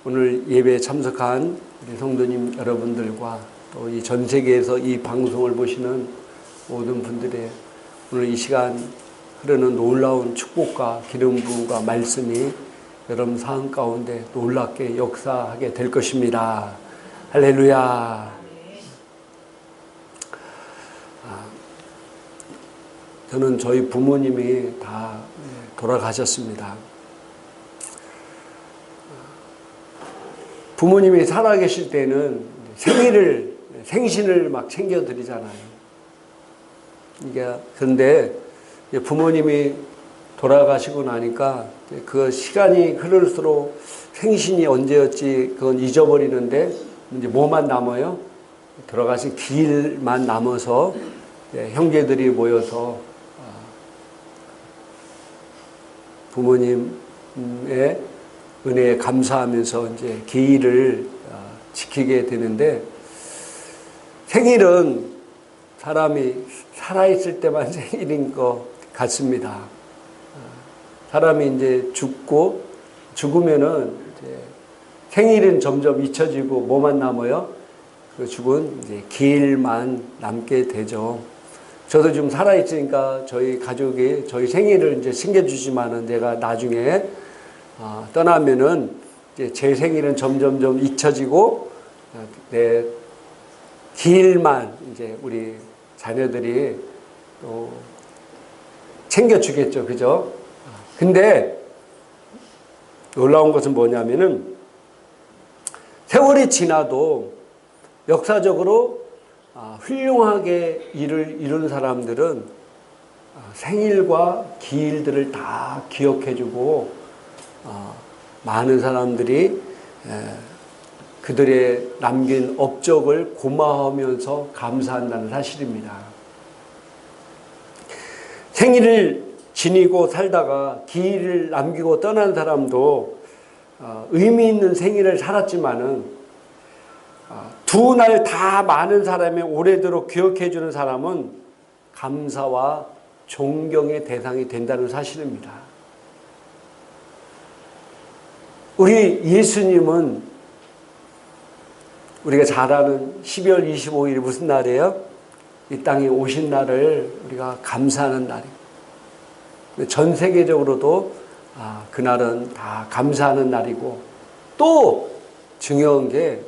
오늘 예배에 참석한 우리 성도님 여러분들과 또 이 전 세계에서 이 방송을 보시는 모든 분들의 오늘 이 시간 흐르는 놀라운 축복과 기름 부음과 말씀이 여러분 삶 가운데 놀랍게 역사하게 될 것입니다. 할렐루야. 저는 저희 부모님이 다 돌아가셨습니다. 부모님이 살아계실 때는 생신을 막 챙겨드리잖아요. 그런데 부모님이 돌아가시고 나니까 그 시간이 흐를수록 생신이 언제였지 그건 잊어버리는데 이제 뭐만 남아요? 돌아가신 길만 남아서 형제들이 모여서 부모님의 은혜에 감사하면서 이제 기일을 지키게 되는데, 생일은 사람이 살아있을 때만 생일인 것 같습니다. 사람이 이제 죽으면은 이제 생일은 점점 잊혀지고 뭐만 남아요? 그 죽은 이제 기일만 남게 되죠. 저도 지금 살아있으니까 저희 가족이 저희 생일을 이제 챙겨주지만은 제가 나중에 떠나면은 이제 제 생일은 점점점 잊혀지고 내 기일만 이제 우리 자녀들이 또 챙겨주겠죠. 그죠? 근데 놀라운 것은 뭐냐면은 세월이 지나도 역사적으로 훌륭하게 일을 이룬 사람들은 생일과 기일들을 다 기억해주고 많은 사람들이 그들의 남긴 업적을 고마워하면서 감사한다는 사실입니다. 생일을 지니고 살다가 기일을 남기고 떠난 사람도 의미 있는 생일을 살았지만은 두 날 다 많은 사람이 오래도록 기억해주는 사람은 감사와 존경의 대상이 된다는 사실입니다. 우리 예수님은 우리가 잘 아는 12월 25일이 무슨 날이에요? 이 땅에 오신 날을 우리가 감사하는 날이에요. 전 세계적으로도 그날은 다 감사하는 날이고, 또 중요한 게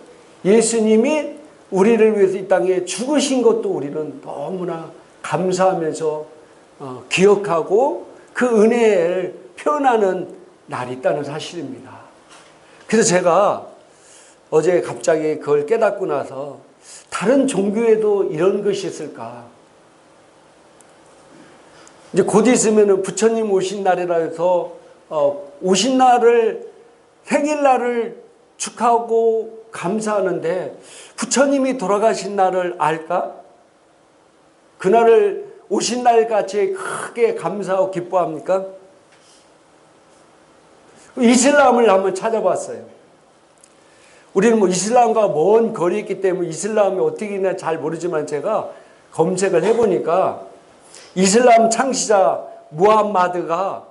예수님이 우리를 위해서 이 땅에 죽으신 것도 우리는 너무나 감사하면서 기억하고 그 은혜를 표현하는 날이 있다는 사실입니다. 그래서 제가 어제 갑자기 그걸 깨닫고 나서 다른 종교에도 이런 것이 있을까? 이제 곧 있으면 부처님 오신 날이라 해서 오신 날을, 생일날을 축하하고 감사하는데 부처님이 돌아가신 날을 알까? 그날을 오신 날같이 크게 감사하고 기뻐합니까? 이슬람을 한번 찾아봤어요. 우리는 뭐 이슬람과 먼 거리에 있기 때문에 이슬람이 어떻게 있나 잘 모르지만 제가 검색을 해보니까 이슬람 창시자 무함마드가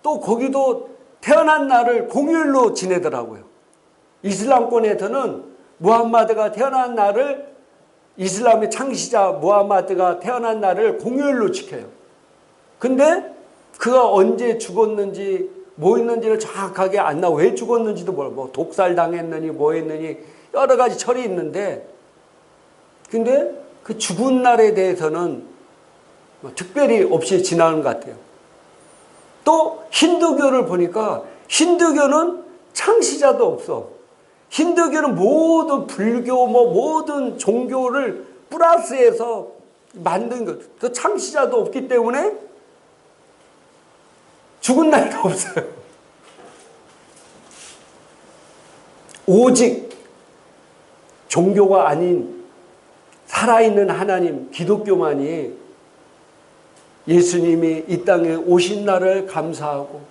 또 거기도 태어난 날을 공휴일로 지내더라고요. 이슬람권에서는 무함마드가 태어난 날을, 이슬람의 창시자 무함마드가 태어난 날을 공휴일로 지켜요. 근데 그가 언제 죽었는지 뭐 있는지를 정확하게 안 나와. 왜 죽었는지도 몰라. 뭐 독살 당했느니 뭐 했느니 여러 가지 철이 있는데, 근데 그 죽은 날에 대해서는 특별히 없이 지나는 것 같아요. 또 힌두교를 보니까 힌두교는 창시자도 없어. 힌두교는 모든 불교 모든 종교를 플러스해서 만든 것. 그 창시자도 없기 때문에 죽은 날도 없어요. 오직 종교가 아닌 살아있는 하나님, 기독교만이 예수님이 이 땅에 오신 날을 감사하고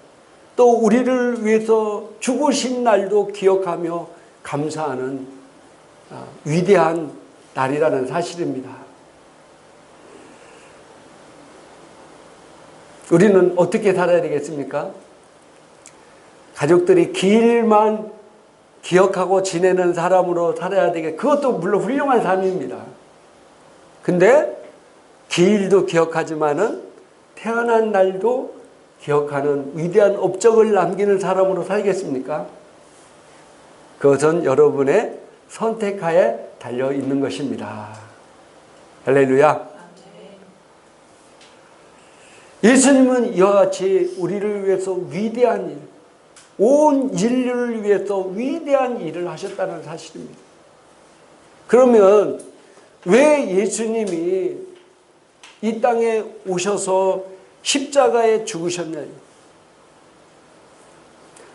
또 우리를 위해서 죽으신 날도 기억하며 감사하는 위대한 날이라는 사실입니다. 우리는 어떻게 살아야 되겠습니까? 가족들이 기일만 기억하고 지내는 사람으로 살아야 되겠. 그것도 물론 훌륭한 삶입니다. 근데 기일도 기억하지만은 태어난 날도 기억하는 위대한 업적을 남기는 사람으로 살겠습니까? 그것은 여러분의 선택하에 달려 있는 것입니다. 할렐루야. 예수님은 이와 같이 우리를 위해서 위대한 일, 온 인류를 위해서 위대한 일을 하셨다는 사실입니다. 그러면 왜 예수님이 이 땅에 오셔서 십자가에 죽으셨나요?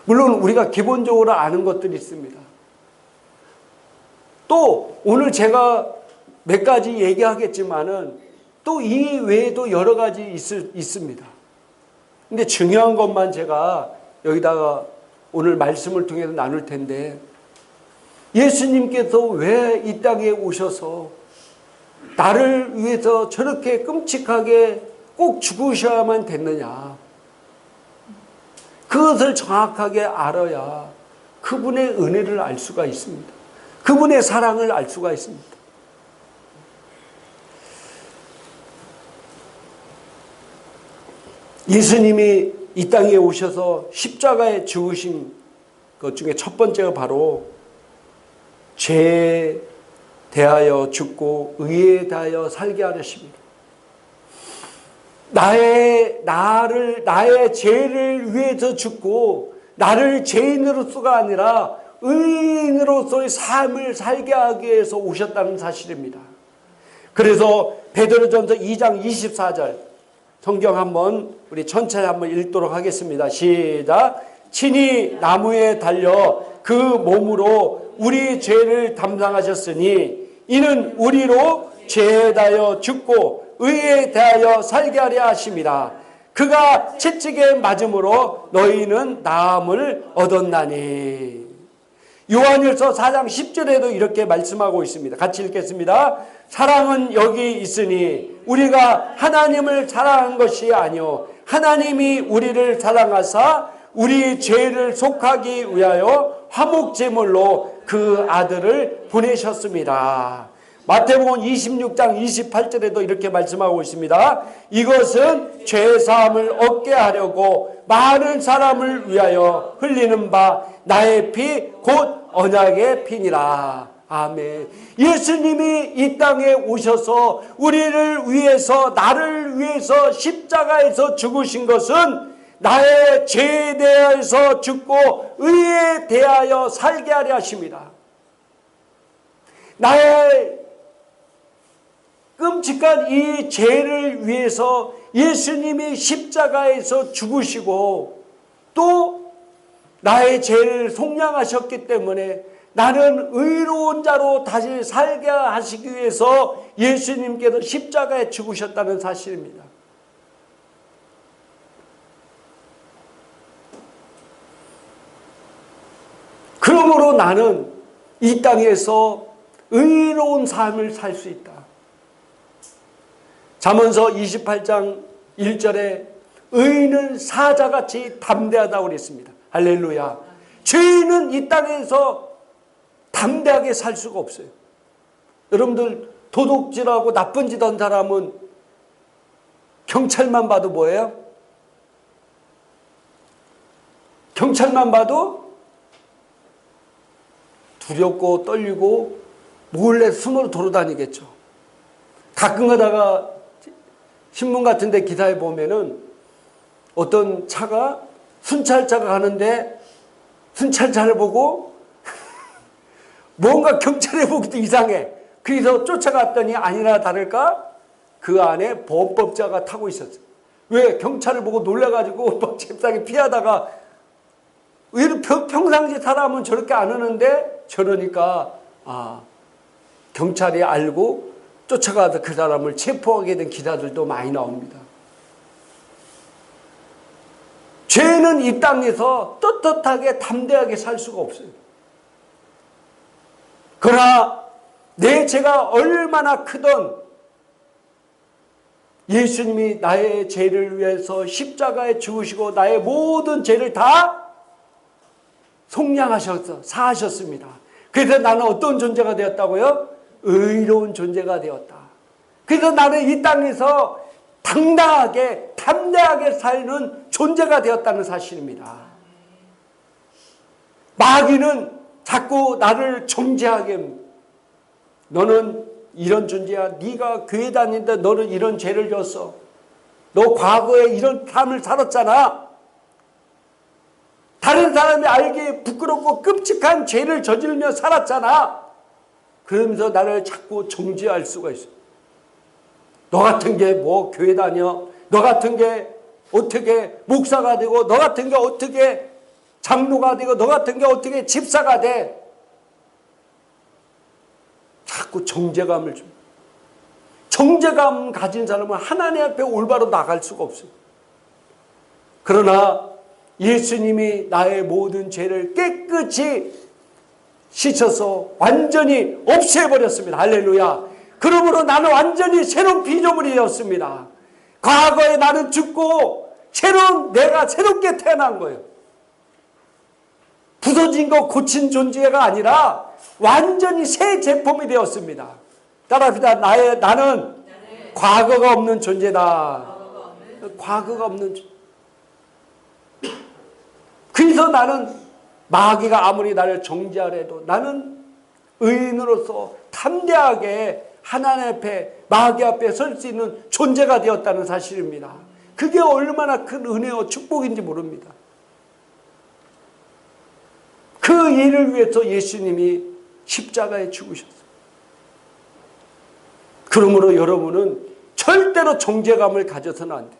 물론 우리가 기본적으로 아는 것들이 있습니다. 또 오늘 제가 몇 가지 얘기하겠지만은 또 이 외에도 여러 가지 있습니다. 근데 중요한 것만 제가 여기다가 오늘 말씀을 통해서 나눌 텐데, 예수님께서 왜 이 땅에 오셔서 나를 위해서 저렇게 끔찍하게 꼭 죽으셔야만 됐느냐. 그것을 정확하게 알아야 그분의 은혜를 알 수가 있습니다. 그분의 사랑을 알 수가 있습니다. 예수님이 이 땅에 오셔서 십자가에 죽으신 것 중에 첫 번째가 바로 죄에 대하여 죽고 의에 대하여 살게 하셨습니다. 나의 죄를 위해서 죽고 나를 죄인으로서가 아니라 의인으로서의 삶을 살게 하기 위해서 오셨다는 사실입니다. 그래서 베드로전서 2장 24절 성경 한번 우리 천천히 한번 읽도록 하겠습니다. 시작. 친히 나무에 달려 그 몸으로 우리 죄를 담당하셨으니 이는 우리로 죄에 대하여 죽고 의에 대하여 살게 하려 하심이라. 그가 채찍에 맞음으로 너희는 나음을 얻었나니. 요한일서 4장 10절에도 이렇게 말씀하고 있습니다. 같이 읽겠습니다. 사랑은 여기 있으니 우리가 하나님을 사랑한 것이 아니요 하나님이 우리를 사랑하사 우리 죄를 속하기 위하여 화목제물로 그 아들을 보내셨습니다. 마태복음 26장 28절에도 이렇게 말씀하고 있습니다. 이것은 죄사함을 얻게 하려고 많은 사람을 위하여 흘리는 바 나의 피 곧 언약의 피니라. 아멘. 예수님이 이 땅에 오셔서 우리를 위해서, 나를 위해서 십자가에서 죽으신 것은 나의 죄에 대하여서 죽고 의에 대하여 살게 하려 하십니다. 나의 끔찍한 이 죄를 위해서 예수님이 십자가에서 죽으시고 또 나의 죄를 속량하셨기 때문에 나는 의로운 자로 다시 살게 하시기 위해서 예수님께서 십자가에 죽으셨다는 사실입니다. 그러므로 나는 이 땅에서 의로운 삶을 살 수 있다. 잠언서 28장 1절에 의인은 사자같이 담대하다고 그랬습니다. 할렐루야. 죄인은 이 땅에서 담대하게 살 수가 없어요. 여러분들 도둑질하고 나쁜 짓 한 사람은 경찰만 봐도 뭐예요? 경찰만 봐도 두렵고 떨리고 몰래 숨어 돌아다니겠죠. 가끔 가다가 신문 같은 데 기사에 보면은 어떤 차가 순찰차가 가는데 순찰차를 보고 뭔가 경찰에 보기도 이상해. 그래서 쫓아갔더니 아니나 다를까 그 안에 범법자가 타고 있었어요. 왜? 경찰을 보고 놀라가지고 잽싸게 피하다가 평상시 사람은 저렇게 안 하는데 저러니까 경찰이 알고 쫓아가서 그 사람을 체포하게 된 기사들도 많이 나옵니다. 죄는 이 땅에서 떳떳하게 담대하게 살 수가 없어요. 그러나 내 죄가 얼마나 크든 예수님이 나의 죄를 위해서 십자가에 죽으시고 나의 모든 죄를 다 속량하셔서 사하셨습니다. 그래서 나는 어떤 존재가 되었다고요? 의로운 존재가 되었다. 그래서 나는 이 땅에서 당당하게 담대하게 사는 존재가 되었다는 사실입니다. 마귀는 자꾸 나를 정죄하게, 너는 이런 존재야. 네가 교회 다니는데 너는 이런 죄를 졌어. 너 과거에 이런 삶을 살았잖아. 다른 사람이 알기에 부끄럽고 끔찍한 죄를 저지르며 살았잖아. 그러면서 나를 자꾸 정죄할 수가 있어. 너 같은 게 뭐 교회 다녀? 너 같은 게 어떻게 목사가 되고, 너 같은 게 어떻게 장로가 되고, 너 같은 게 어떻게 집사가 돼? 자꾸 정죄감을 줍니다. 정죄감 가진 사람은 하나님 앞에 올바로 나갈 수가 없어요. 그러나 예수님이 나의 모든 죄를 깨끗이 씻어서 완전히 없애버렸습니다. 할렐루야. 그러므로 나는 완전히 새로운 피조물이 되었습니다. 과거에 나는 죽고 새로운 내가 새롭게 태어난 거예요. 부서진 거 고친 존재가 아니라 완전히 새 제품이 되었습니다. 따라합시다. 나는 과거가 없는 존재다. 과거가 없는 존재. 그래서 나는 마귀가 아무리 나를 정죄하래도 나는 의인으로서 담대하게 하나님 앞에, 마귀 앞에 설 수 있는 존재가 되었다는 사실입니다. 그게 얼마나 큰 은혜와 축복인지 모릅니다. 그 일을 위해서 예수님이 십자가에 죽으셨어요. 그러므로 여러분은 절대로 정죄감을 가져서는 안 돼요.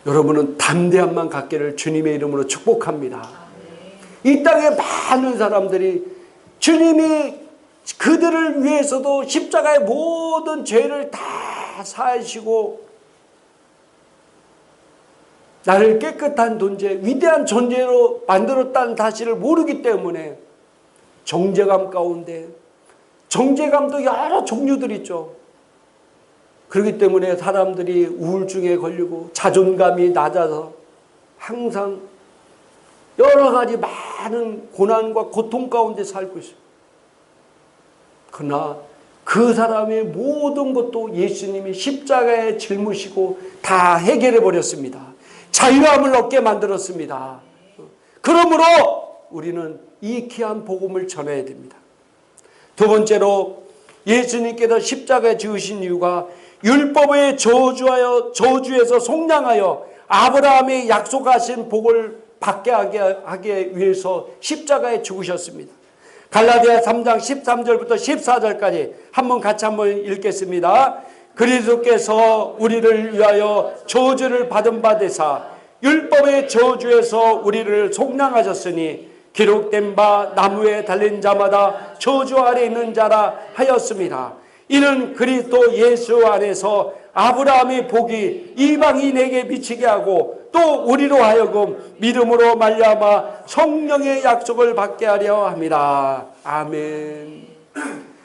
여러분은 담대함만 갖기를 주님의 이름으로 축복합니다. 이 땅에 많은 사람들이 주님이 그들을 위해서도 십자가의 모든 죄를 다 사하시고 나를 깨끗한 존재, 위대한 존재로 만들었다는 사실을 모르기 때문에 정죄감 가운데, 정죄감도 여러 종류들이 있죠. 그렇기 때문에 사람들이 우울증에 걸리고 자존감이 낮아서 항상 여러 가지 많은 고난과 고통 가운데 살고 있어요. 그러나 그 사람의 모든 것도 예수님이 십자가에 짊으시고 다 해결해 버렸습니다. 자유함을 얻게 만들었습니다. 그러므로 우리는 이 귀한 복음을 전해야 됩니다. 두 번째로 예수님께서 십자가에 죽으신 이유가 율법의 저주에서 속량하여 아브라함이 약속하신 복을 받게 하기 위해서 십자가에 죽으셨습니다. 갈라디아 3장 13절부터 14절까지 한번 같이 한번 읽겠습니다. 그리스도께서 우리를 위하여 저주를 받은 바 되사 율법의 저주에서 우리를 속량하셨으니 기록된 바 나무에 달린 자마다 저주 아래 있는 자라 하였습니다. 이는 그리스도 예수 안에서 아브라함의 복이 이방인에게 미치게 하고 또 우리로 하여금 믿음으로 말미암아 성령의 약속을 받게 하려 함이라. 아멘.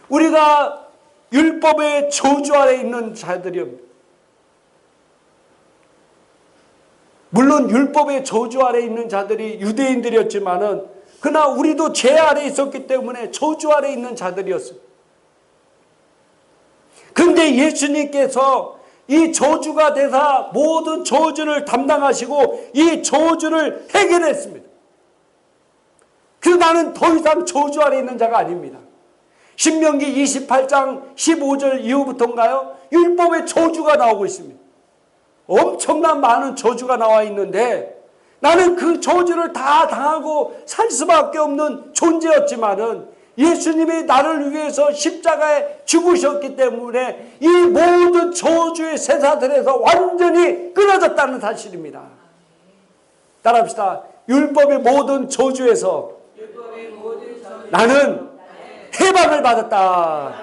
우리가 율법의 저주 아래 있는 자들이옵니다. 물론 율법의 저주 아래 있는 자들이 유대인들이었지만은 그러나 우리도 죄 아래 있었기 때문에 저주 아래 있는 자들이었어요. 그런데 예수님께서 이 저주가 되사 모든 저주를 담당하시고 이 저주를 해결했습니다. 그래서 나는 더 이상 저주 아래 있는 자가 아닙니다. 신명기 28장 15절 이후부터인가요? 율법의 저주가 나오고 있습니다. 엄청난 많은 저주가 나와 있는데 나는 그 저주를 다 당하고 살 수밖에 없는 존재였지만은 예수님이 나를 위해서 십자가에 죽으셨기 때문에 이 모든 저주의 쇠사슬에서 완전히 끊어졌다는 사실입니다. 따라합시다. 율법의 모든 저주에서 나는 해방을 받았다.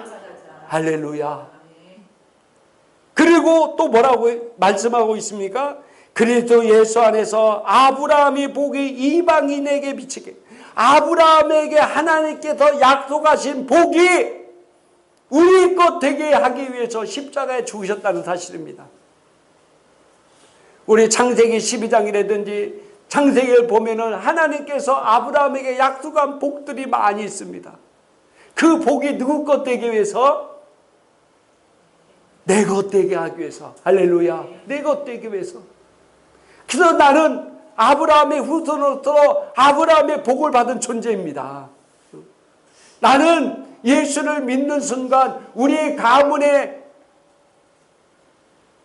할렐루야. 그리고 또 뭐라고 말씀하고 있습니까? 그리스도 예수 안에서 아브라함의 복이 이방인에게 미치게, 아브라함에게 하나님께서 약속하신 복이 우리 것 되게 하기 위해서 십자가에 죽으셨다는 사실입니다. 우리 창세기 12장이라든지 창세기를 보면은 하나님께서 아브라함에게 약속한 복들이 많이 있습니다. 그 복이 누구 것 되기 위해서? 내 것 되게 하기 위해서. 할렐루야. 내 것 되기 위해서. 그래서 나는 아브라함의 후손으로서 아브라함의 복을 받은 존재입니다. 나는 예수를 믿는 순간 우리의 가문의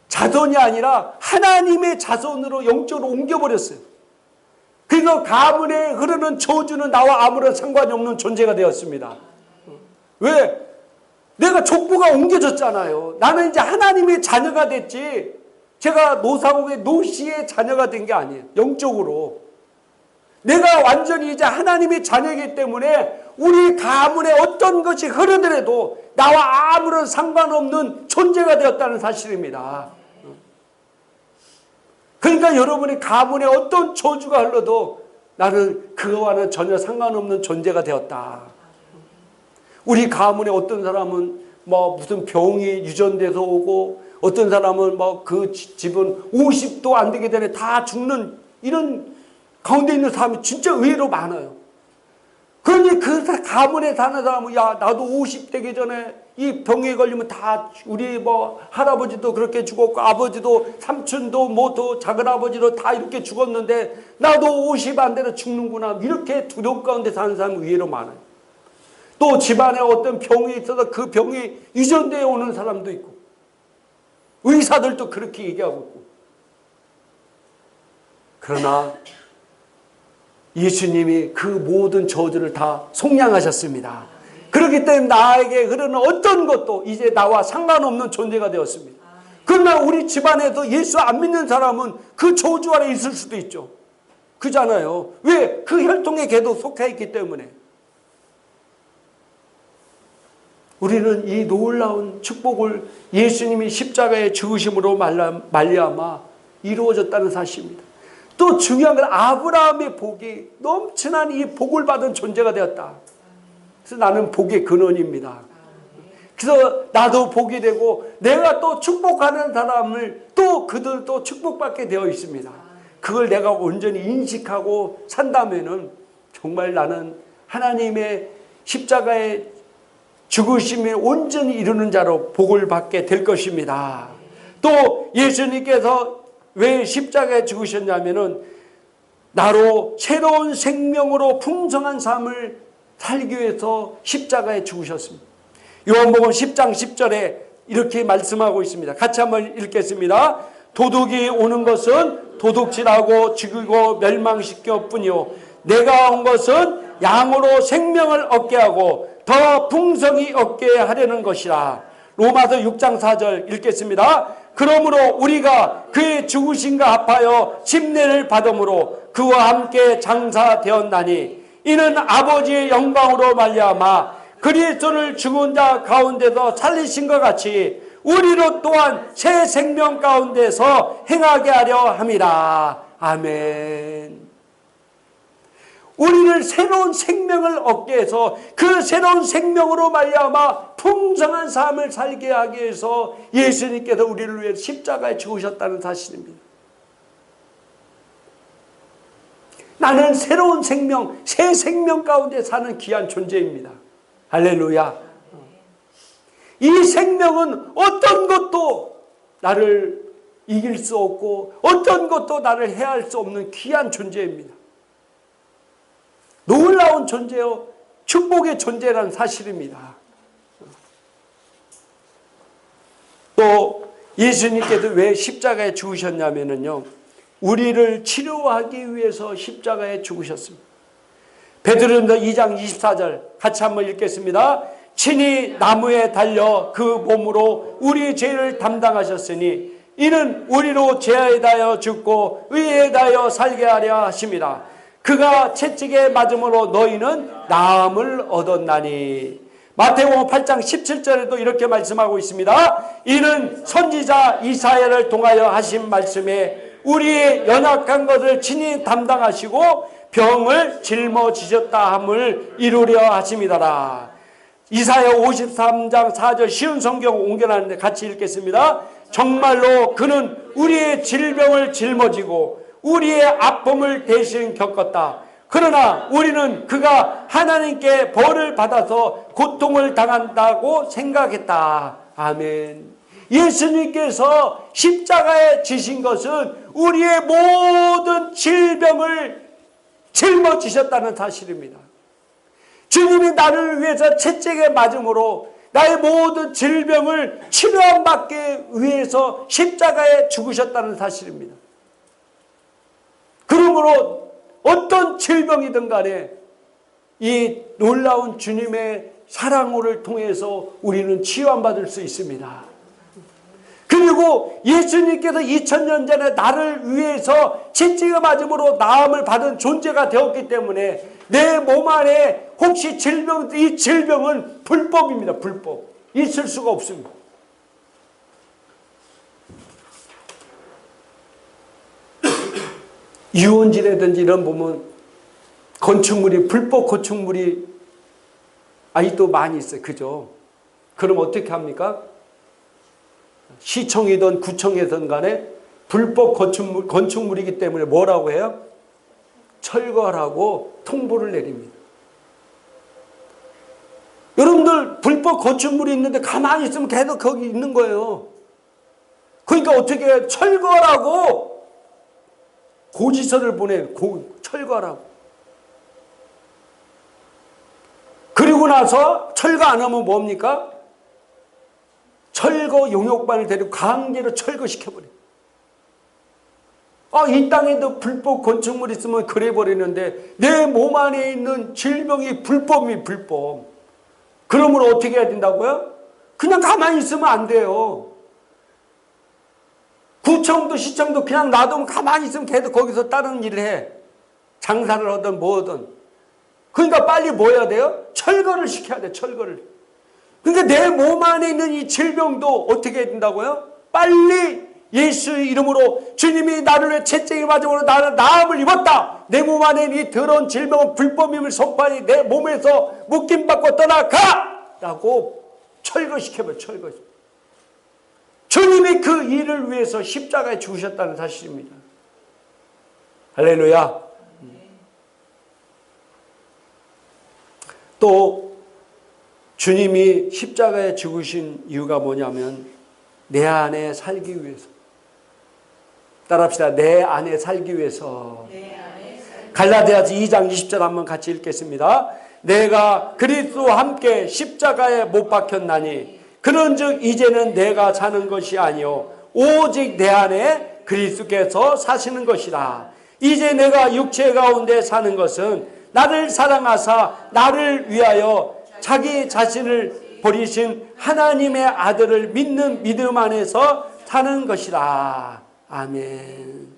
자손이 아니라 하나님의 자손으로 영적으로 옮겨버렸어요. 그래서 가문에 흐르는 저주는 나와 아무런 상관이 없는 존재가 되었습니다. 왜? 내가 족보가 옮겨졌잖아요. 나는 이제 하나님의 자녀가 됐지, 제가 노사국의 노씨의 자녀가 된 게 아니에요. 영적으로 내가 완전히 이제 하나님의 자녀이기 때문에 우리 가문에 어떤 것이 흐르더라도 나와 아무런 상관없는 존재가 되었다는 사실입니다. 그러니까 여러분의 가문에 어떤 저주가 흘러도 나는 그거와는 전혀 상관없는 존재가 되었다. 우리 가문에 어떤 사람은 뭐 무슨 병이 유전돼서 오고, 어떤 사람은 뭐 그 집은 50도 안 되게 되네 다 죽는, 이런 가운데 있는 사람이 진짜 의외로 많아요. 그러니 그 가문에 사는 사람은 야, 나도 50 되기 전에 이 병에 걸리면 다, 우리 뭐 할아버지도 그렇게 죽었고 아버지도 삼촌도 모두 작은 아버지도 다 이렇게 죽었는데 나도 50 안 되면 죽는구나, 이렇게 두려움 가운데 사는 사람이 의외로 많아요. 또 집안에 어떤 병이 있어서 그 병이 유전되어 오는 사람도 있고, 의사들도 그렇게 얘기하고 있고. 그러나 예수님이 그 모든 저주를 다 속량하셨습니다. 그렇기 때문에 나에게 흐르는 어떤 것도 이제 나와 상관없는 존재가 되었습니다. 그러나 우리 집안에도 예수 안 믿는 사람은 그 저주 아래 있을 수도 있죠. 그잖아요. 왜? 그 혈통에 걔도 속해 있기 때문에. 우리는 이 놀라운 축복을 예수님이 십자가의 죽으심으로 말미암아 이루어졌다는 사실입니다. 또 중요한 건 아브라함의 복이 넘치는 이 복을 받은 존재가 되었다. 그래서 나는 복의 근원입니다. 그래서 나도 복이 되고 내가 또 축복하는 사람을 또 그들도 축복받게 되어 있습니다. 그걸 내가 온전히 인식하고 산다면은 정말 나는 하나님의 십자가의 죽으심이 온전히 이루는 자로 복을 받게 될 것입니다. 또 예수님께서 왜 십자가에 죽으셨냐면은 나로 새로운 생명으로 풍성한 삶을 살기 위해서 십자가에 죽으셨습니다. 요한복음 10장 10절에 이렇게 말씀하고 있습니다. 같이 한번 읽겠습니다. 도둑이 오는 것은 도둑질하고 죽이고 멸망시켜 뿐이요 내가 온 것은 양으로 생명을 얻게 하고 더 풍성히 얻게 하려는 것이라. 로마서 6장 4절 읽겠습니다. 그러므로 우리가 그의 죽으심과 합하여 침례를 받음으로 그와 함께 장사되었나니 이는 아버지의 영광으로 말미암아 그리스도를 죽은 자 가운데서 살리신 것 같이 우리로 또한 새 생명 가운데서 행하게 하려 함이라. 아멘. 우리를 새로운 생명을 얻게 해서 그 새로운 생명으로 말미암아 풍성한 삶을 살게 하기 위해서 예수님께서 우리를 위해 십자가에 죽으셨다는 사실입니다. 나는 새로운 생명, 새 생명 가운데 사는 귀한 존재입니다. 할렐루야. 이 생명은 어떤 것도 나를 이길 수 없고 어떤 것도 나를 해할 수 없는 귀한 존재입니다. 놀라운 존재요, 축복의 존재라는 사실입니다. 또 예수님께서 왜 십자가에 죽으셨냐면요, 우리를 치료하기 위해서 십자가에 죽으셨습니다. 베드로전서 2장 24절 같이 한번 읽겠습니다. 친히 나무에 달려 그 몸으로 우리 죄를 담당하셨으니 이는 우리로 죄에 대하여 죽고 의에 대하여 살게 하려 하심이라. 그가 채찍에 맞음으로 너희는 나음을 얻었나니. 마태복음 8장 17절에도 이렇게 말씀하고 있습니다. 이는 선지자 이사야를 통하여 하신 말씀에 우리의 연약한 것을 친히 담당하시고 병을 짊어지셨다 함을 이루려 하심이더라. 이사야 53장 4절 쉬운 성경 옮겨놨는데 같이 읽겠습니다. 정말로 그는 우리의 질병을 짊어지고 우리의 아픔을 대신 겪었다. 그러나 우리는 그가 하나님께 벌을 받아서 고통을 당한다고 생각했다. 아멘. 예수님께서 십자가에 지신 것은 우리의 모든 질병을 짊어지셨다는 사실입니다. 주님이 나를 위해서 채찍에 맞음으로 나의 모든 질병을 치료받기 위해서 십자가에 죽으셨다는 사실입니다. 그러므로 어떤 질병이든 간에 이 놀라운 주님의 사랑을 통해서 우리는 치유받을 수 있습니다. 그리고 예수님께서 2000년 전에 나를 위해서 채찍을 맞음으로 나음을 받은 존재가 되었기 때문에 내 몸 안에 혹시 이 질병은 불법입니다. 불법. 있을 수가 없습니다. 유원지라든지 이런 보면 건축물이 불법 건축물이 아직도 많이 있어요. 그죠? 그럼 어떻게 합니까? 시청이든 구청이든 간에 불법 건축물이기 때문에 뭐라고 해요? 철거하라고 통보를 내립니다. 여러분들 불법 건축물이 있는데 가만히 있으면 계속 거기 있는 거예요. 그러니까 어떻게 해요? 철거하라고 고지서를 철거하라고. 그리고 나서 철거 안 하면 뭡니까? 철거 용역반을 데리고 강제로 철거시켜버려요. 이 땅에도 불법 건축물이 있으면 그래버리는데 내 몸 안에 있는 질병이 불법이 불법. 그러므로 어떻게 해야 된다고요? 그냥 가만히 있으면 안 돼요. 구청도 시청도 그냥 놔두면 가만히 있으면 계속 거기서 다른 일을 해. 장사를 하든 뭐든. 그러니까 빨리 뭐 해야 돼요? 철거를 시켜야 돼. 철거를. 그러니까 내 몸 안에 있는 이 질병도 어떻게 해야 된다고요? 빨리 예수의 이름으로 주님이 나를 위해 채찍을 맞음으로 나는 나음을 입었다. 내 몸 안에 있는 이 더러운 질병은 불법임을 선포하니 내 몸에서 묶임받고 떠나가! 라고 철거시켜버려. 철거시켜. 주님이 그 일을 위해서 십자가에 죽으셨다는 사실입니다. 할렐루야. 또 주님이 십자가에 죽으신 이유가 뭐냐면 내 안에 살기 위해서. 따라합시다. 내 안에 살기 위해서. 갈라디아서 2장 20절 한번 같이 읽겠습니다. 내가 그리스도와 함께 십자가에 못 박혔나니 그런즉 이제는 내가 사는 것이 아니요 오직 내 안에 그리스도께서 사시는 것이라. 이제 내가 육체 가운데 사는 것은 나를 사랑하사 나를 위하여 자기 자신을 버리신 하나님의 아들을 믿는 믿음 안에서 사는 것이라. 아멘.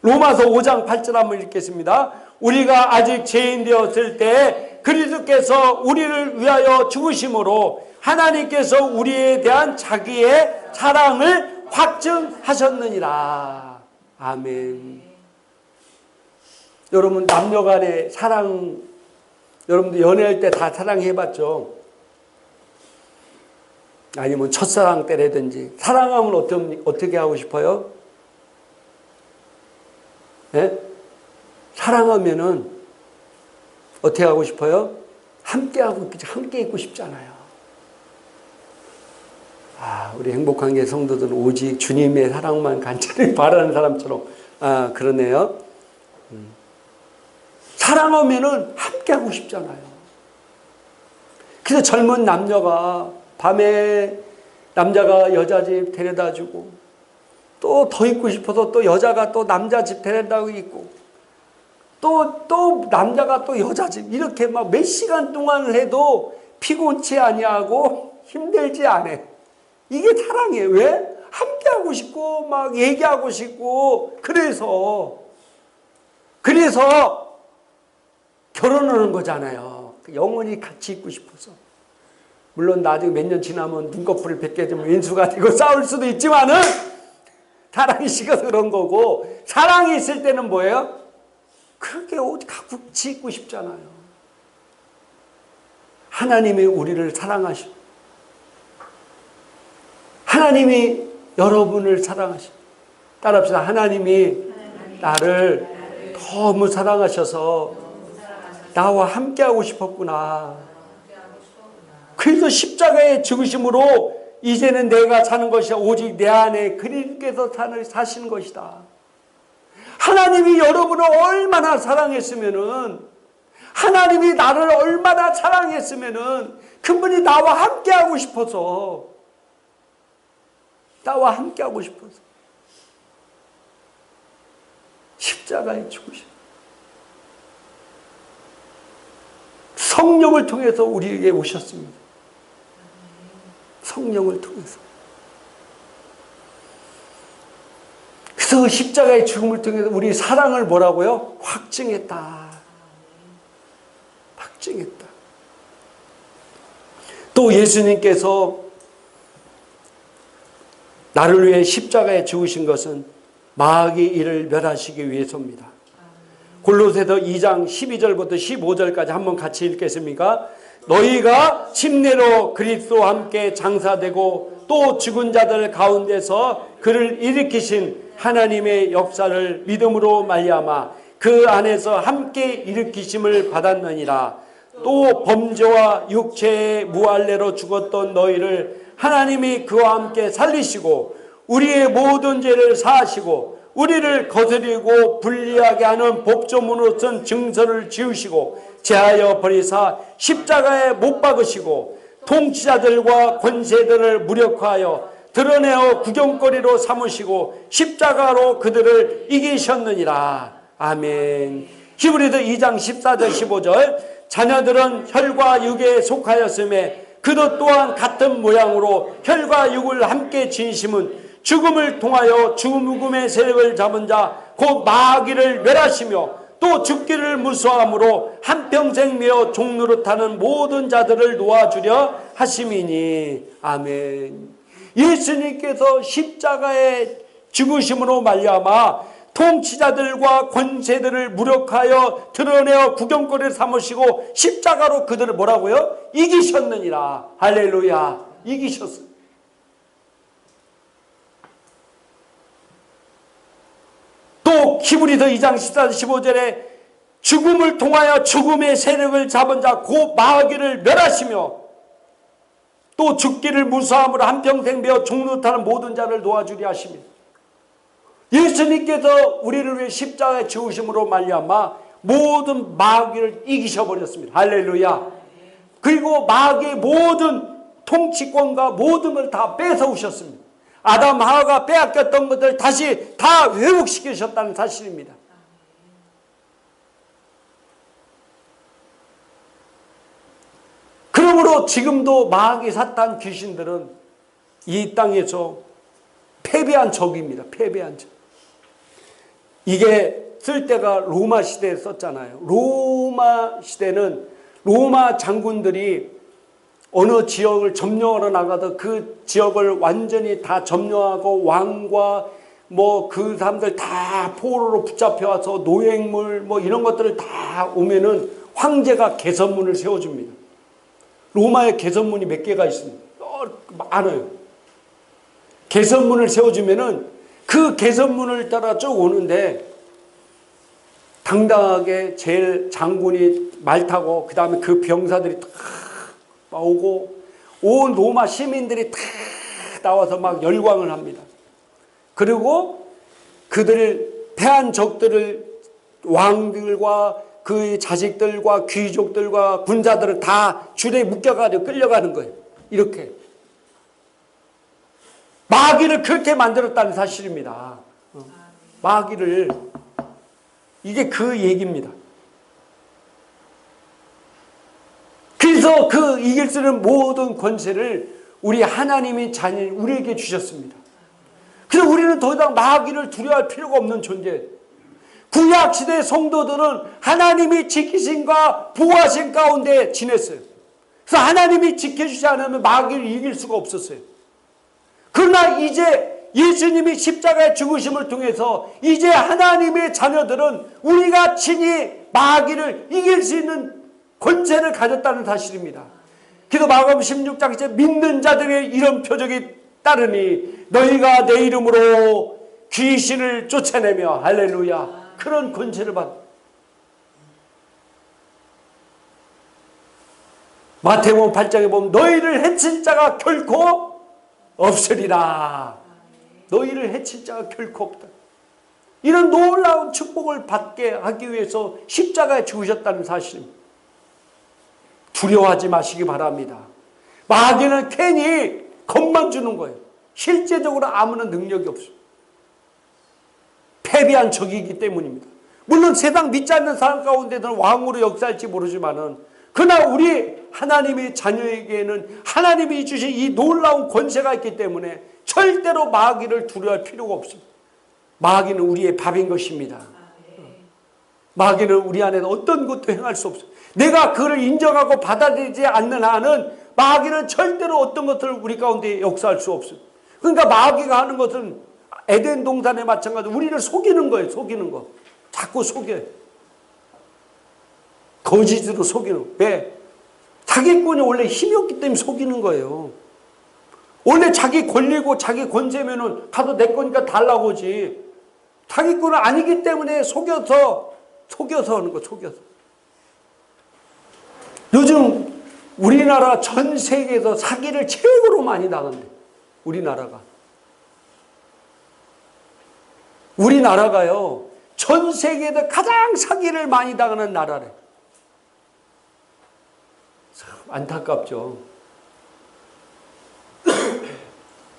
로마서 5장 8절 한번 읽겠습니다. 우리가 아직 죄인 되었을 때 그리스도께서 우리를 위하여 죽으심으로 하나님께서 우리에 대한 자기의 사랑을 확증하셨느니라. 아멘. 여러분 남녀 간의 사랑, 여러분들 연애할 때 다 사랑해봤죠? 아니면 첫사랑 때라든지. 사랑하면 어떻게 하고 싶어요? 네? 사랑하면은 어떻게 하고 싶어요? 함께 있고 싶잖아요. 우리 행복한계 성도들은 오직 주님의 사랑만 간절히 바라는 사람처럼 그러네요. 사랑하면은 함께 하고 싶잖아요. 그래서 젊은 남녀가 밤에 남자가 여자 집 데려다 주고 또 더 있고 싶어서 또 여자가 또 남자 집 데려다 있고 또 남자가 또 여자 집 이렇게 막 몇 시간 동안 해도 피곤치 아니하고 힘들지 않아. 이게 사랑이에요. 왜? 함께 하고 싶고 막 얘기하고 싶고 그래서 결혼하는 거잖아요. 영원히 같이 있고 싶어서. 물론 나중에 몇 년 지나면 눈꺼풀을 뱉게 되면 왼수가 되고 싸울 수도 있지만은 사랑이 식어서 그런 거고, 사랑이 있을 때는 뭐예요? 그렇게 같이 있고 싶잖아요. 하나님이 우리를 사랑하시고 하나님이 여러분을 사랑하십니다. 따라합시다. 하나님이 나를 너무 사랑하셔서 나와 함께하고 싶었구나. 그래서 십자가의 죽으심으로 이제는 내가 사는 것이 오직 내 안에 그리스도께서 사시는 것이다. 하나님이 여러분을 얼마나 사랑했으면은, 하나님이 나를 얼마나 사랑했으면은 그분이 나와 함께하고 싶어서, 나와 함께하고 싶어서 십자가에 죽으신 성령을 통해서 우리에게 오셨습니다. 성령을 통해서. 그래서 십자가의 죽음을 통해서 우리 사랑을 뭐라고요? 확증했다. 확증했다. 또 예수님께서 나를 위해 십자가에 죽으신 것은 마귀 일을 멸하시기 위해서입니다. 골로새서 2장 12절부터 15절까지 한번 같이 읽겠습니까? 너희가 침례로 그리스도와 함께 장사되고 또 죽은 자들 가운데서 그를 일으키신 하나님의 역사를 믿음으로 말미암아 그 안에서 함께 일으키심을 받았느니라. 또 범죄와 육체의 무할례로 죽었던 너희를 하나님이 그와 함께 살리시고 우리의 모든 죄를 사하시고 우리를 거스리고 불리하게 하는 법조문으로 쓴 증서를 지우시고 제하여 버리사 십자가에 못 박으시고 통치자들과 권세들을 무력화하여 드러내어 구경거리로 삼으시고 십자가로 그들을 이기셨느니라. 아멘. 히브리서 2장 14절 15절 자녀들은 혈과 육에 속하였음에 그도 또한 같은 모양으로 혈과 육을 함께 지니심은 죽음을 통하여 죽음의 세력을 잡은 자 곧 마귀를 멸하시며 또 죽기를 무수함으로 한평생 메어 종노릇하는 모든 자들을 놓아주려 하심이니. 아멘. 예수님께서 십자가의 죽으심으로 말미암아 통치자들과 권세들을 무력하여 드러내어 구경거리를 삼으시고 십자가로 그들을 뭐라고요? 이기셨느니라. 할렐루야. 이기셨어요. 또 히브리서 2장 14절 15절에 죽음을 통하여 죽음의 세력을 잡은 자 곧 마귀를 멸하시며 또 죽기를 무사함으로 한평생 베어 종노릇하는 모든 자를 놓아주려 하시며 예수님께서 우리를 위해 십자가에 죽으심으로 말미암아 모든 마귀를 이기셔버렸습니다. 할렐루야. 그리고 마귀의 모든 통치권과 모든 걸 다 뺏어오셨습니다. 아담 하와가 빼앗겼던 것들 다시 다 회복시키셨다는 사실입니다. 그러므로 지금도 마귀 사탄 귀신들은 이 땅에서 패배한 적입니다. 패배한 적. 이게 쓸 때가 로마 시대에 썼잖아요. 로마 시대는 로마 장군들이 어느 지역을 점령하러 나가도 그 지역을 완전히 다 점령하고 왕과 뭐 그 사람들 다 포로로 붙잡혀와서 노획물 뭐 이런 것들을 다 오면은 황제가 개선문을 세워줍니다. 로마에 개선문이 몇 개가 있습니다. 많아요. 개선문을 세워주면은 그 개선문을 따라 쭉 오는데 당당하게 제일 장군이 말 타고 그 다음에 그 병사들이 다 오고 온 로마 시민들이 다 나와서 막 열광을 합니다. 그리고 그들을 패한 적들을 왕들과 그 자식들과 귀족들과 군사들을 다 줄에 묶여가지고 끌려가는 거예요. 이렇게 마귀를 그렇게 만들었다는 사실입니다. 마귀를 이게 그 얘기입니다. 그래서 그 이길 수 있는 모든 권세를 우리 하나님이 자녀인 우리에게 주셨습니다. 그래서 우리는 더 이상 마귀를 두려워할 필요가 없는 존재예요. 구약시대 성도들은 하나님이 지키신과 보호하신 가운데 지냈어요. 그래서 하나님이 지켜주지 않으면 마귀를 이길 수가 없었어요. 그러나 이제 예수님이 십자가의 죽으심을 통해서 이제 하나님의 자녀들은 우리가 친히 마귀를 이길 수 있는 권세를 가졌다는 사실입니다. 그래서 마가복음 16장 이제 믿는 자들의 이런 표적이 따르니 너희가 내 이름으로 귀신을 쫓아내며 할렐루야 그런 권세를 받. 마태복음 8장에 보면 너희를 해칠 자가 결코 없으리라. 너희를 해칠 자가 결코 없다. 이런 놀라운 축복을 받게 하기 위해서 십자가에 죽으셨다는 사실 두려워하지 마시기 바랍니다. 마귀는 괜히 겁만 주는 거예요. 실제적으로 아무런 능력이 없어요. 패배한 적이기 때문입니다. 물론 세상 믿지 않는 사람 가운데는 왕으로 역사할지 모르지만은 그러나 우리 하나님의 자녀에게는 하나님이 주신 이 놀라운 권세가 있기 때문에 절대로 마귀를 두려워할 필요가 없습니다. 마귀는 우리의 밥인 것입니다. 마귀는 우리 안에서 어떤 것도 행할 수 없어요. 내가 그를 인정하고 받아들이지 않는 한은 마귀는 절대로 어떤 것을 우리 가운데 역사할 수 없어요. 그러니까 마귀가 하는 것은 에덴 동산에 마찬가지로 우리를 속이는 거예요. 속이는 거. 자꾸 속여요. 거짓으로 속이는 거. 왜? 자기권이 원래 힘이 없기 때문에 속이는 거예요. 원래 자기 권리고 자기 권세면은 가서 내 거니까 달라고 하지. 자기 거는 아니기 때문에 속여서 하는 거, 속여서. 요즘 우리나라 전 세계에서 사기를 최고로 많이 당한대. 우리나라가요, 전 세계에서 가장 사기를 많이 당하는 나라래. 참 안타깝죠.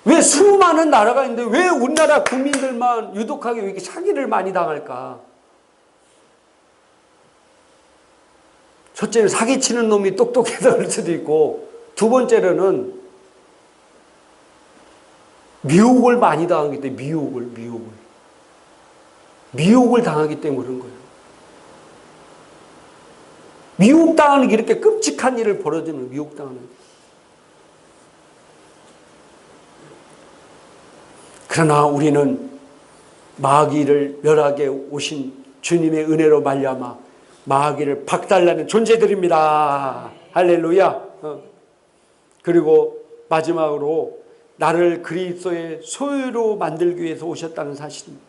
왜 수많은 나라가 있는데 왜 우리나라 국민들만 유독하게 왜 이렇게 사기를 많이 당할까? 첫째는 사기치는 놈이 똑똑해서 그럴 수도 있고, 두 번째로는 미혹을 많이 당하기 때문에 미혹을 당하기 때문에 그런 거예요. 미혹당하는 게 이렇게 끔찍한 일을 벌어지는 미혹당하는. 그러나 우리는 마귀를 멸하게 오신 주님의 은혜로 말미암아 마귀를 박살내는 존재들입니다. 할렐루야. 그리고 마지막으로 나를 그리스도의 소유로 만들기 위해서 오셨다는 사실입니다.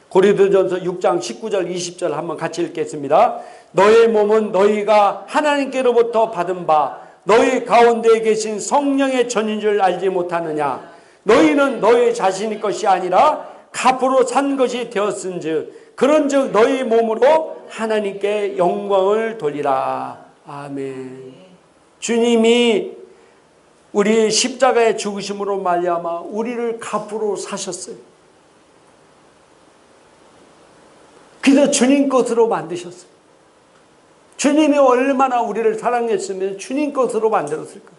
고린도전서 6장 19절 20절 한번 같이 읽겠습니다. 너의 몸은 너희가 하나님께로부터 받은 바 너희 가운데 계신 성령의 전인 줄 알지 못하느냐. 너희는 너희 자신의 것이 아니라 값으로 산 것이 되었은즉 그런즉 너희 몸으로 하나님께 영광을 돌리라. 아멘. 주님이 우리 십자가의 죽으심으로 말미암아 우리를 값으로 사셨어요. 그래서 주님 것으로 만드셨어요. 주님이 얼마나 우리를 사랑했으면 주님 것으로 만들었을까?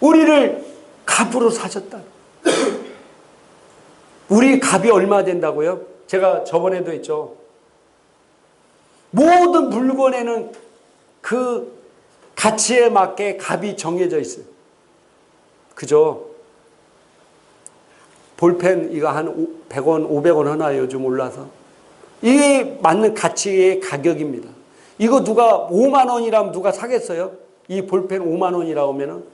우리를 값으로 사셨다. 우리 값이 얼마 된다고요? 제가 저번에도 했죠. 모든 물건에는 그 가치에 맞게 값이 정해져 있어요. 그죠? 볼펜 이거 한 100원, 500원 하나 요즘 올라서. 이게 맞는 가치의 가격입니다. 이거 누가 5만 원이라면 누가 사겠어요? 이 볼펜 5만 원이라고 하면은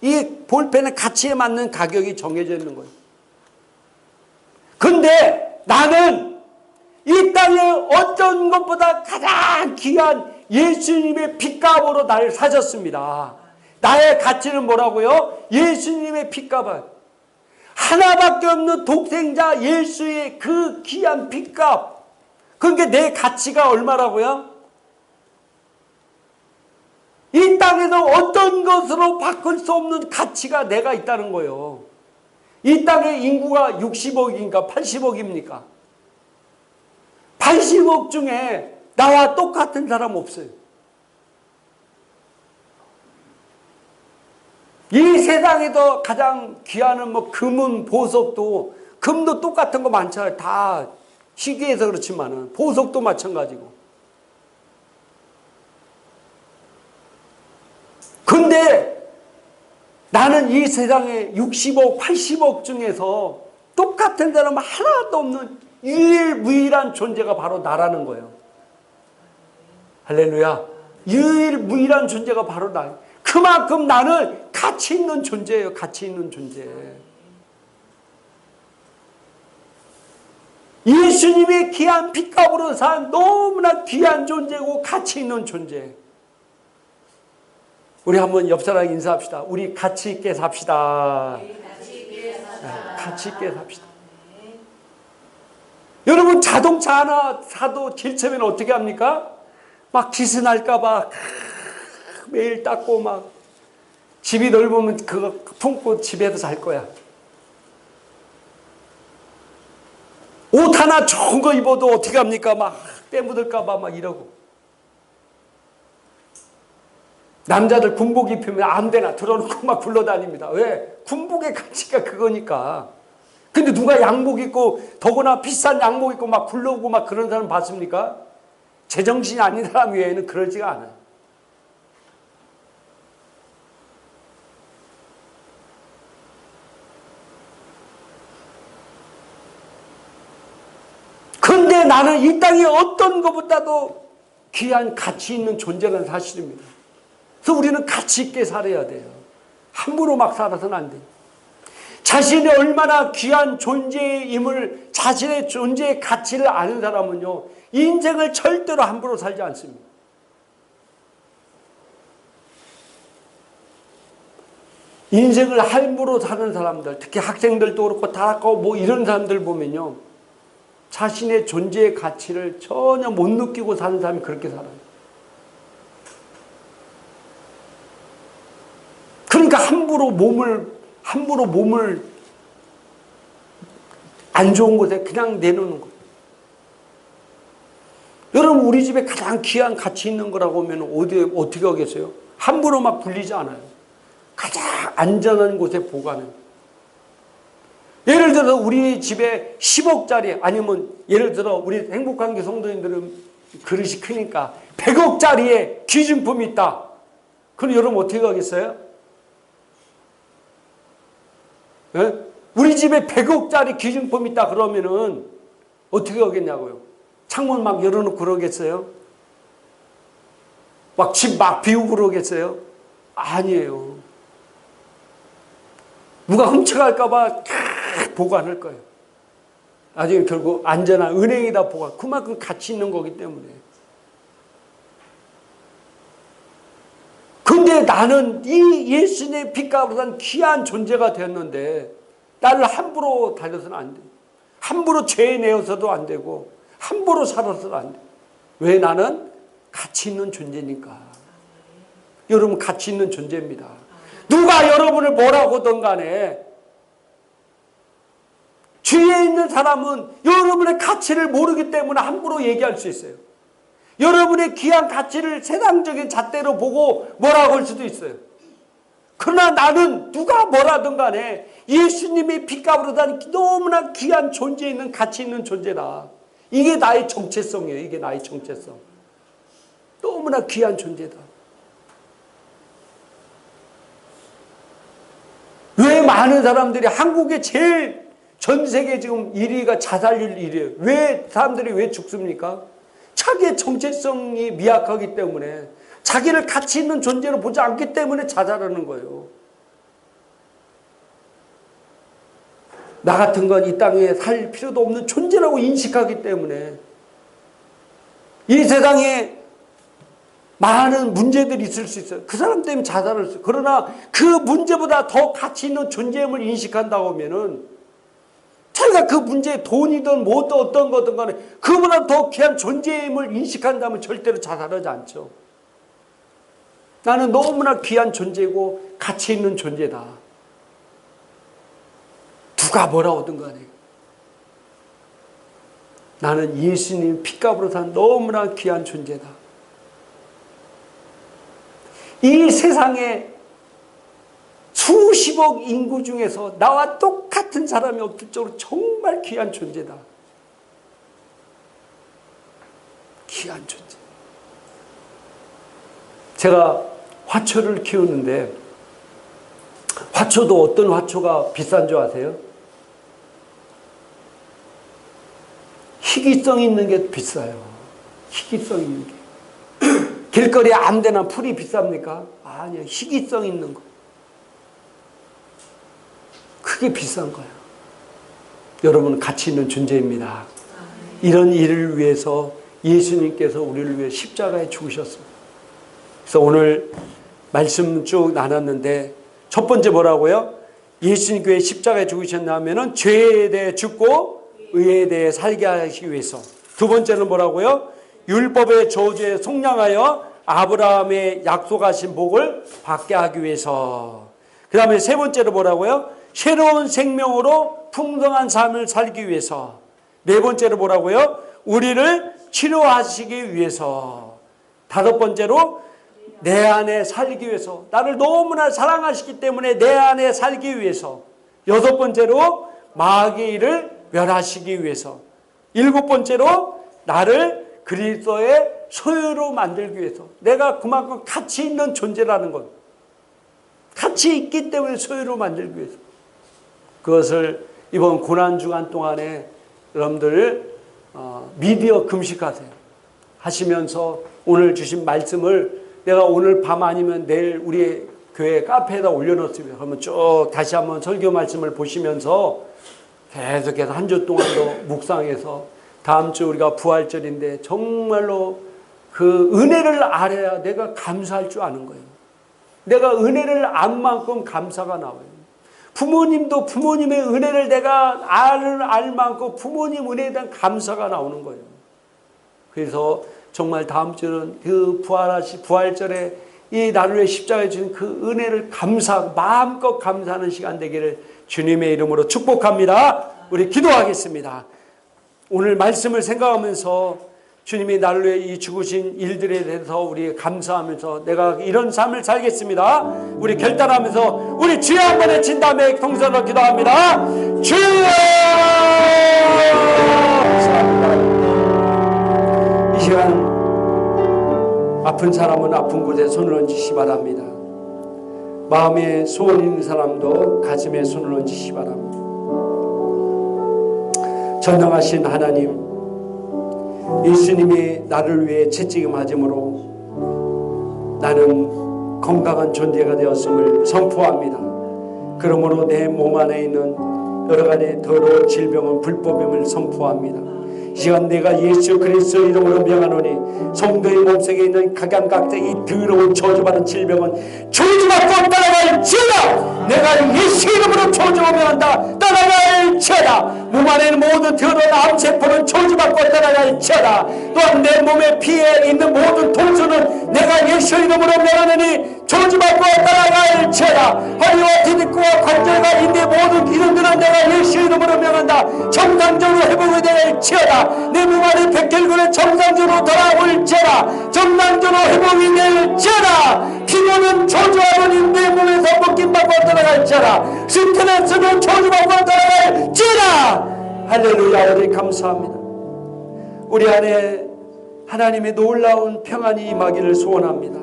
이 볼펜의 가치에 맞는 가격이 정해져 있는 거예요. 근데 나는 이 땅에 어떤 것보다 가장 귀한 예수님의 핏값으로 나를 사셨습니다. 나의 가치는 뭐라고요? 예수님의 핏값은 하나밖에 없는 독생자 예수의 그 귀한 핏값. 그러니까 내 가치가 얼마라고요? 이 땅에서 어떤 것으로 바꿀 수 없는 가치가 내가 있다는 거예요. 이 땅의 인구가 60억인가 80억입니까? 80억 중에 나와 똑같은 사람 없어요. 이 세상에서 가장 귀한 뭐 금은 보석도, 금도 똑같은 거 많잖아요. 다 시기해서 그렇지만은 보석도 마찬가지고. 근데 나는 이 세상에 60억, 80억 중에서 똑같은 사람 하나도 없는 유일무이한 존재가 바로 나라는 거예요. 할렐루야. 유일무이한 존재가 바로 나. 그 그만큼 나는 가치 있는 존재예요. 가치 있는 존재. 예수님의 귀한 핏값으로 산 너무나 귀한 존재고 가치 있는 존재. 우리 한번 옆 사람 인사합시다. 우리 가치 있게 삽시다. 가치 있게 삽시다. 여러분 자동차 하나 사도 길치면 어떻게 합니까? 막 기스 날까봐 매일 닦고 막 집이 넓으면 그거 품고 집에서 잘 거야. 옷 하나 좋은 거 입어도 어떻게 합니까? 막 때 묻을까봐 막 이러고. 남자들 군복 입히면 아무 데나 들어놓고 막 굴러다닙니다. 왜? 군복의 가치가 그거니까. 근데 누가 양복 입고 더구나 비싼 양복 입고 막 굴러오고 막 그런 사람 봤습니까? 제정신이 아닌 사람 외에는 그러지가 않아요. 그런데 나는 이 땅에 어떤 것보다도 귀한 가치 있는 존재라는 사실입니다. 그래서 우리는 가치 있게 살아야 돼요. 함부로 막 살아서는 안 돼요. 자신이 얼마나 귀한 존재임을, 자신의 존재의 가치를 아는 사람은요, 인생을 절대로 함부로 살지 않습니다. 인생을 함부로 사는 사람들, 특히 학생들도 그렇고 다 그렇고 뭐 이런 사람들 보면요, 자신의 존재의 가치를 전혀 못 느끼고 사는 사람이 그렇게 살아요. 그러니까 함부로 몸을 안 좋은 곳에 그냥 내놓는 거예요. 여러분, 우리 집에 가장 귀한 가치 있는 거라고 하면 어떻게 하겠어요? 함부로 막 굴리지 않아요. 가장 안전한 곳에 보관해요. 예를 들어 우리 집에 10억짜리, 아니면 예를 들어 우리 행복한 교 성도님들은 그릇이 크니까 100억짜리의 귀중품이 있다. 그럼 여러분 어떻게 하겠어요? 예? 우리 집에 100억짜리 귀중품이 있다 그러면은 어떻게 하겠냐고요? 창문 막 열어놓고 그러겠어요? 막 집 막 비우고 그러겠어요? 아니에요. 누가 훔쳐갈까봐 보관할 거예요. 나중에 결국 안전한 은행에다 보관. 그만큼 가치 있는 거기 때문에. 근데 나는 이 예수님의 핏값으로 산 귀한 존재가 되었는데 나를 함부로 다녀서는 안 돼. 함부로 죄 내어서도 안 되고 함부로 살아서도 안 돼. 왜? 나는 가치 있는 존재니까. 여러분 가치 있는 존재입니다. 누가 여러분을 뭐라고 하든 간에 주위에 있는 사람은 여러분의 가치를 모르기 때문에 함부로 얘기할 수 있어요. 여러분의 귀한 가치를 세상적인 잣대로 보고 뭐라고 할 수도 있어요. 그러나 나는 누가 뭐라든 간에 예수님의 핏값으로 단 너무나 귀한 존재 있는 가치 있는 존재다. 이게 나의 정체성이에요. 이게 나의 정체성. 너무나 귀한 존재다. 왜 많은 사람들이 한국에 제일 전 세계 지금 1위가 자살률 1위예요. 왜 사람들이 왜 죽습니까? 자기의 정체성이 미약하기 때문에, 자기를 가치 있는 존재로 보지 않기 때문에 자살하는 거예요. 나 같은 건 이 땅에 살 필요도 없는 존재라고 인식하기 때문에 이 세상에 많은 문제들이 있을 수 있어요. 그 사람 때문에 자살을 했어요. 그러나 그 문제보다 더 가치 있는 존재임을 인식한다고 하면은 자기가 그 문제에 돈이든 뭐든 어떤 거든 간에 그보다 더 귀한 존재임을 인식한다면 절대로 자살하지 않죠. 나는 너무나 귀한 존재고 가치 있는 존재다. 누가 뭐라 하든 간에 나는 예수님 핏값으로 산 너무나 귀한 존재다. 이 세상에 수십억 인구 중에서 나와 똑같은 사람이 없을 정도로 정말 귀한 존재다. 귀한 존재. 제가 화초를 키우는데 화초도 어떤 화초가 비싼 줄 아세요? 희귀성 있는 게 비싸요. 희귀성 있는 게. 길거리에 아무데나 풀이 비쌉니까? 아니요. 희귀성 있는 거. 그게 비싼 거예요. 여러분은 가치 있는 존재입니다. 이런 일을 위해서 예수님께서 우리를 위해 십자가에 죽으셨습니다. 그래서 오늘 말씀 쭉 나눴는데 첫 번째 뭐라고요? 예수님께 십자가에 죽으셨냐면은 죄에 대해 죽고 의에 대해 살게 하시기 위해서. 두 번째는 뭐라고요? 율법의 저주에 속량하여 아브라함의 약속하신 복을 받게 하기 위해서. 그 다음에 세 번째로 뭐라고요? 새로운 생명으로 풍성한 삶을 살기 위해서. 네 번째로 뭐라고요? 우리를 치료하시기 위해서. 다섯 번째로 내 안에 살기 위해서. 나를 너무나 사랑하시기 때문에 내 안에 살기 위해서. 여섯 번째로 마귀의 일을 멸하시기 위해서. 일곱 번째로 나를 그리스도의 소유로 만들기 위해서. 내가 그만큼 가치 있는 존재라는 것. 가치 있기 때문에 소유로 만들기 위해서. 그것을 이번 고난주간 동안에 여러분들 미디어 금식하세요. 하시면서 오늘 주신 말씀을 내가 오늘 밤 아니면 내일 우리 교회 카페에다 올려놓습니다. 그러면 쭉 다시 한번 설교 말씀을 보시면서 계속해서 한 주 동안도 묵상해서 다음 주 우리가 부활절인데 정말로 그 은혜를 알아야 내가 감사할 줄 아는 거예요. 내가 은혜를 안 만큼 감사가 나와요. 부모님도 부모님의 은혜를 내가 알 만큼 부모님 은혜에 대한 감사가 나오는 거예요. 그래서 정말 다음 주는 그 부활절에 이 나를 위해 십자가에 주신 그 은혜를 마음껏 감사하는 시간 되기를 주님의 이름으로 축복합니다. 우리 기도하겠습니다. 오늘 말씀을 생각하면서 주님이 나를 위해 이 죽으신 일들에 대해서 우리 감사하면서 내가 이런 삶을 살겠습니다. 우리 결단하면서 우리 주여 한번 외친 다음에 통성으로 기도합니다. 주여! 감사합니다. 이 시간 아픈 사람은 아픈 곳에 손을 얹으시 바랍니다. 마음에 소원 있는 사람도 가슴에 손을 얹으시 바랍니다. 전능하신 하나님, 예수님이 나를 위해 채찍임하심으로 나는 건강한 존재가 되었음을 선포합니다. 그러므로 내 몸 안에 있는 여러 가지 더러운 질병은 불법임을 선포합니다. 이 시간 내가 예수 그리스도 이름으로 명하노니 성도의 몸속에 있는 각양각색 이 더러운 저주받은 질병은 저주받고 떠나갈지어다. 내가 예수 이름으로 저주 명한다. 떠나갈지어다. 몸 안에 있는 모든 더러운 암세포는 저주받고 떠나갈지어다. 또한 내 몸에 피에 있는 모든 동서는 내가 예수 이름으로 명하노니 저주받고 떠나갈지어다. 허리와 디디코와 관절과 인대 모든 기능들은 내가 예수 이름으로 명한다. 정상적으로 회복이 될지어다. 내 몸 안에 백혈구는 정상적으로 돌아올지어다. 정상적으로 회복이 될지어다. 피부는 저주하는 내 몸에서 벗김받고 떠나갈지어다. 스트레스는 저주받고 떠나갈지어다. 할렐루야. 아버지 감사합니다. 우리 안에 하나님의 놀라운 평안이 임하기를 소원합니다.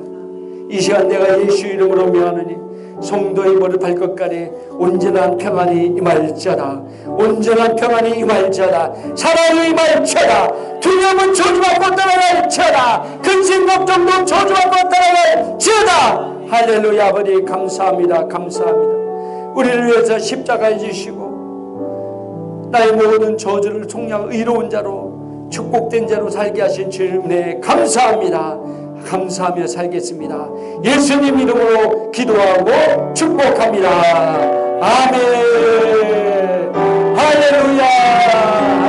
이 시간 내가 예수 이름으로 명하노니 성도의 머리 발끝까지 온전한 평안이 임할지어다. 온전한 평안이 임할지어다. 사랑이 임할지어다. 두려움은 저주받고 떠나갈지어다. 근심 걱정도 저주받고 떠나갈지어다. 할렐루야. 아버지 감사합니다. 감사합니다. 우리를 위해서 십자가에 지시고 나의 모든 저주를 속량 의로운 자로 축복된 자로 살게 하신 주님 은혜에 감사합니다. 감사하며 살겠습니다. 예수님 이름으로 기도하고 축복합니다. 아멘. 할렐루야.